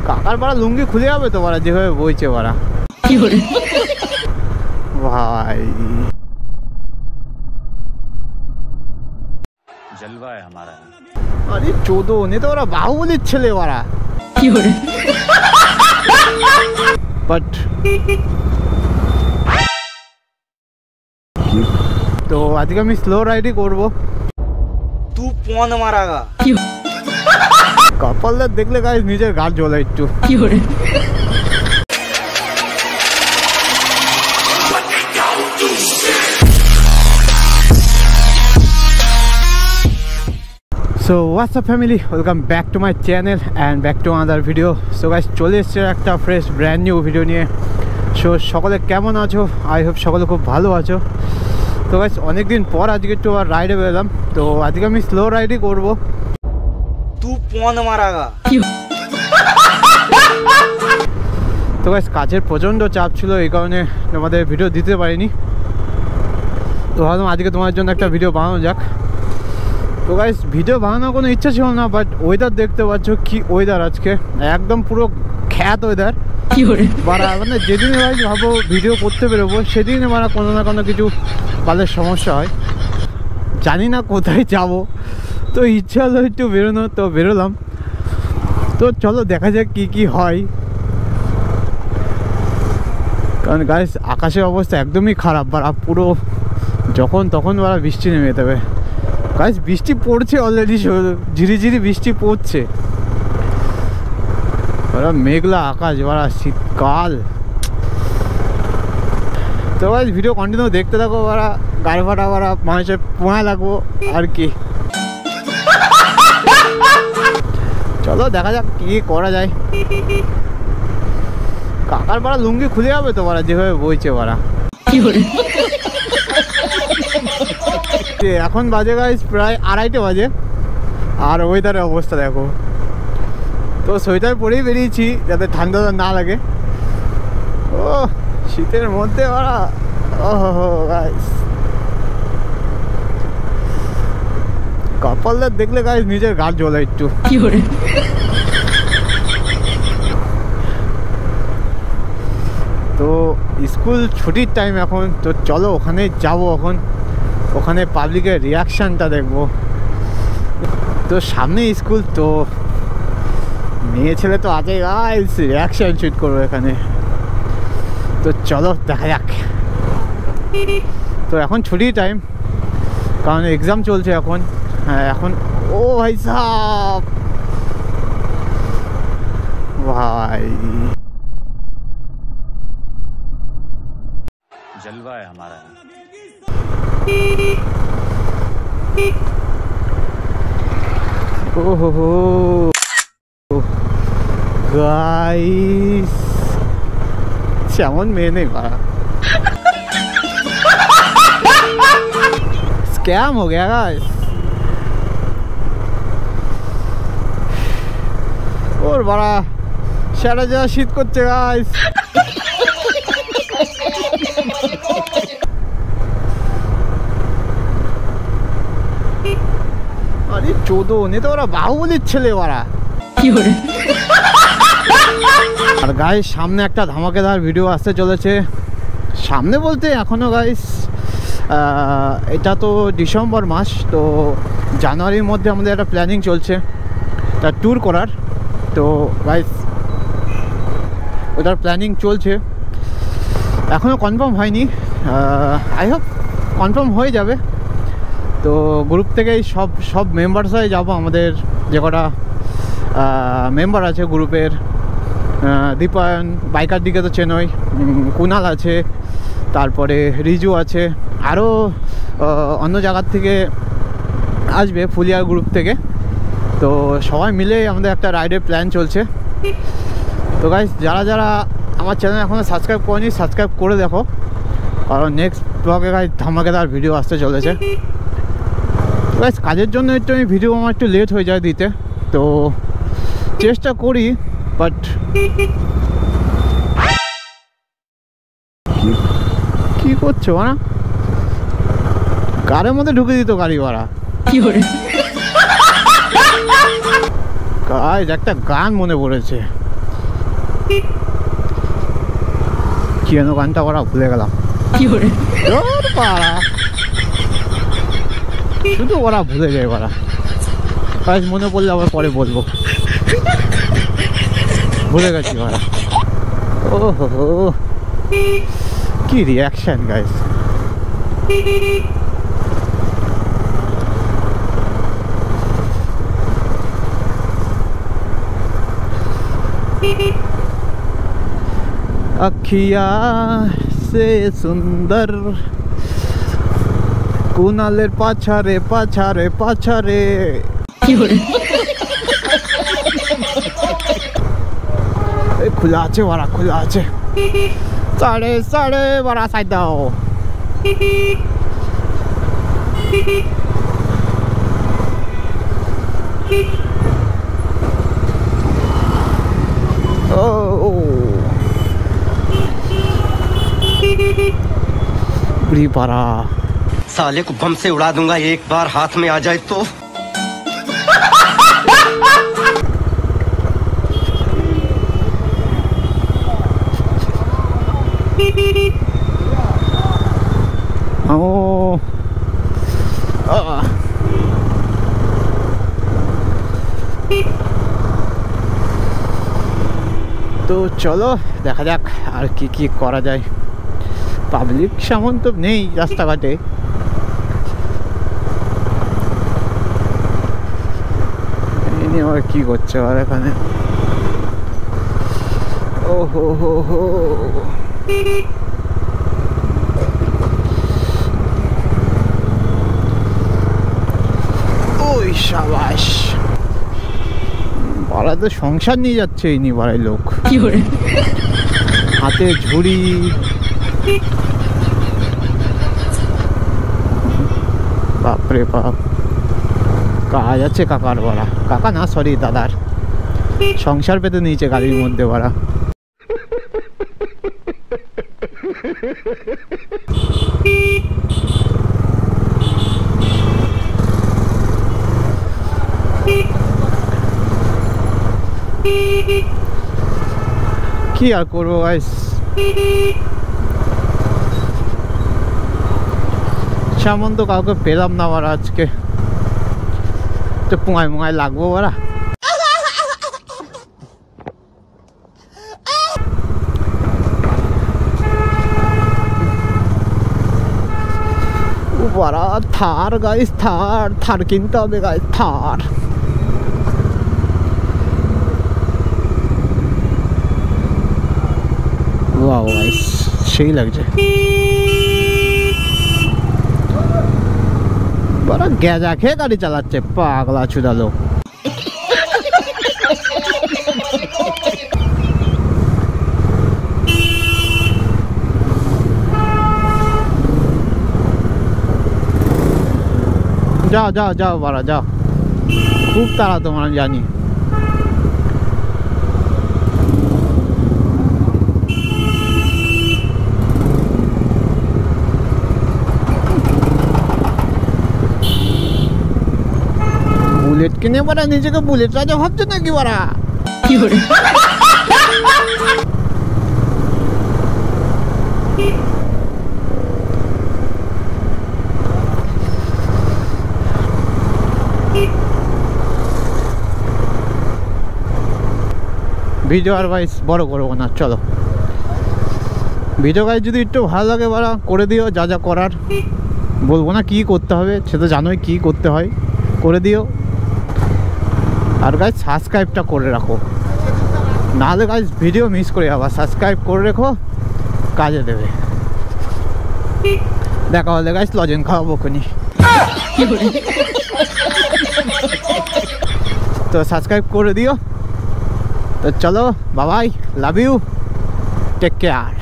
কাকার পাড়া লুঙ্গি খুলে যাবে তো বাড়া, যেভাবে বইছে বাড়া। ভাই जलवा है हमारा। আরে চোদন, এ তো ওরা বাহুবলীর ছেলে বাড়া। বাট তো আজকে আমি স্লো রাইডই করবো। तू पौन मारागा। কপালদার দেখলে গাইস নিজের গাড় জ্বলে একটু। So what's up family, welcome back to my channel and back to another video. So guys চলে এসেছে একটা ফ্রেশ ব্র্যান্ড নিউ ভিডিও নিয়ে। সো সকলে কেমন আছো? আই হোপ সকলে খুব ভালো আছো। তো গাইস অনেকদিন পর আজকে একটু রাইডে বেরোলাম। তো আজকে আমি স্লো রাইডই করবো। तू पौन मारागा। তো গাইস কাজের প্রচণ্ড চাপ ছিল, এই কারণে তোমাদের ভিডিও দিতে পারিনি। তো ভাবলাম আজকে তোমার জন্য একটা ভিডিও বানানো যাক। তো গাইস ভিডিও বানানোর কোনো ইচ্ছা ছিল না, বাট ওয়েদার দেখতে পাচ্ছ কি ওয়েদার আজকে, একদম পুরো খ্যাত ওয়েদার। মানে যেদিনে ভাই ভাবো ভিডিও করতে বেরোবো সেদিনে মানে কোনো না কোনো কিছু বালের সমস্যা হয়। জানি না কোথায় যাব, তো ইচ্ছা হলো একটু বেরোনো, তো বেরোলাম। তো চলো দেখা যাক কি কি হয়, কারণ গাইস আকাশের অবস্থা একদমই খারাপ। বাড়া পুরো যখন তখন বাড়া বৃষ্টি নেমে যেতে হবে। গাইস বৃষ্টি পড়ছে অলরেডি, ঝিরিঝিরি বৃষ্টি পড়ছে। ওরা মেঘলা আকাশ, বাড়া শীতকাল। তো গাইস ভিডিও কন্টিনিউ দেখতে থাকো, বাড়া গাড়ি ফাটা বাড়া মানুষের পোঁয়া লাগবো আর কি। চলো দেখা যাক কি করা যায়। কাকার পাড়া লুঙ্গি খুলে যাবে তো বাড়া, যেভাবে বইছে বাড়া। এখন বাজে গাইস প্রায় 2:30 বাজে, আর ওয়েদারের অবস্থা দেখো। তো সোয়েটার পরেই বেরিয়েছি যাতে ঠান্ডা না লাগে। ও শীতের মধ্যে ওরা ওহো গাইস, কপালদার দেখলে গাইস নিজের গাড় জ্বলে একটু। তো স্কুল ছুটির টাইম এখন, তো চলো ওখানে যাবো। এখন ওখানে পাবলিকের রিয়াকশানটা দেখবো। তো সামনে স্কুল, তো মেয়ে ছেলে তো আছে গাইস, রিয়াকশান শুট করবো এখানে। তো চলো দেখা যাক। তো এখন ছুটির টাইম, কারণ এক্সাম চলছে এখন। হ্যাঁ এখন ও ভাই সাহ ভাই, जलवा है हमारा। ओहो गाइस, তেমন মেয়ে নেই পারা। স্ক্যাম हो गया गाइस। ওর বাড়া সেটা যা শীত করছে গাইস। আরে চোদন, এ তো ওরা বাহুবলীর ছেলে বাড়া। আর গাইস সামনে একটা ধামাকেদার ভিডিও আসতে চলেছে। সামনে বলতে এখনো গাইস এটা তো ডিসেম্বর মাস, তো জানুয়ারির মধ্যে আমাদের একটা প্ল্যানিং চলছে তার ট্যুর করার। তো গাইস ওটার প্ল্যানিং চলছে, এখনও কনফার্ম হয়নি। আই হোপ কনফার্ম হয়ে যাবে। তো গ্রুপ থেকেই সব মেম্বারসরাই যাবো, আমাদের যে কটা মেম্বার আছে গ্রুপের। দীপায়ন, বাইকার দিকে তো চেনই, কুনাল আছে, তারপরে রিজু আছে, আরও অন্য জায়গার থেকে আসবে ফুলিয়ার গ্রুপ থেকে। তো সবাই মিলে আমাদের একটা রাইডের প্ল্যান চলছে। তো গাইস যারা যারা আমার চ্যানেল এখনও সাবস্ক্রাইব করেনি, সাবস্ক্রাইব করে দেখো, কারণ নেক্সট ব্লগে গাইস ধামাকেদার ভিডিও আসতে চলেছে। গাইস কাজের জন্য একটু আমি ভিডিও আমার একটু লেট হয়ে যায় দিতে, তো চেষ্টা করি। বাট কি করছো না, কারের মধ্যে ঢুকে দিত গাড়ি ভাড়া। গাইস একটা গান মনে পড়েছে, কি যেন গানটা ওরা ভুলে গেলাম। ওর পাড়া, শুধু ওরা ভুলে যায় ওরা। গাইস মনে পড়লে আবার পরে বলবো, ভুলে গেছি ওরা। ও হো, কি রিয়াকশন গাইস। अखिया से सुंदर कुनालेर पाछारे पाछारे पाछारे खुला आछे वारा, खुला आछे। साढ़े साढ़े वारा साइड दाओ। बुरी पारा, साले को बम से उड़ा दूंगा एक बार हाथ में आ जाए तो। তো চলো দেখা যাক আর কি কি করা যায়। পাবলিক সামন তো নেই রাস্তাঘাটে, আর কি করছে আর এখানে। ও হো হো হো, ওই সাবাস। পাড়া তো সংসার নিয়ে যাচ্ছে এই নিয়ে পাড়ায় লোক, হাতে ঝুড়ি। বাপরে বাপ, কাজ আছে কাকার বাড়া, কাকা না সরি দাদার, সংসার পেতে নিয়েছে গাড়ির মধ্যে বাড়া। কি আর করবো গাইস, সেমন তো কাউকে পেলাম না বারা আজকে, তো পুঙায় মুঙায় লাগবো বারা। বারা থার গাইস, থার থার কিনতে হবে গাইস, থার। ওয়াও গাইস, সেই লাগছে। বড় গ্যাজা খেয়ে গাড়ি চালাচ্ছে পাগলা চুদা লোক। যাও যাও যাও বাড়া যাও, খুব তাড়া তোমার জানি। বুলেট কিনে বাড়া নিজেকে বুলেট রাজা ভাবছে নাকি বাড়া? ভিডিও আর ভাই বড় করবো না, চলো। ভিডিও গাইজ যদি একটু ভালো লাগে বাড়া করে দিও, যা যা করার বলবো না, কি করতে হবে সে তো জানোই, কি করতে হয় করে দিও। আর গাইজ সাবস্ক্রাইবটা করে রাখো, নাহলে গাইজ ভিডিও মিস করে যাবা। সাবস্ক্রাইব করে রেখো, কাজে দেবে। দেখা হলে গাইজ লজেন খাওয়াবো খুনি। তো সাবস্ক্রাইব করে দিও। তো চলো, বাবাই, লাভ ইউ, টেক কেয়ার।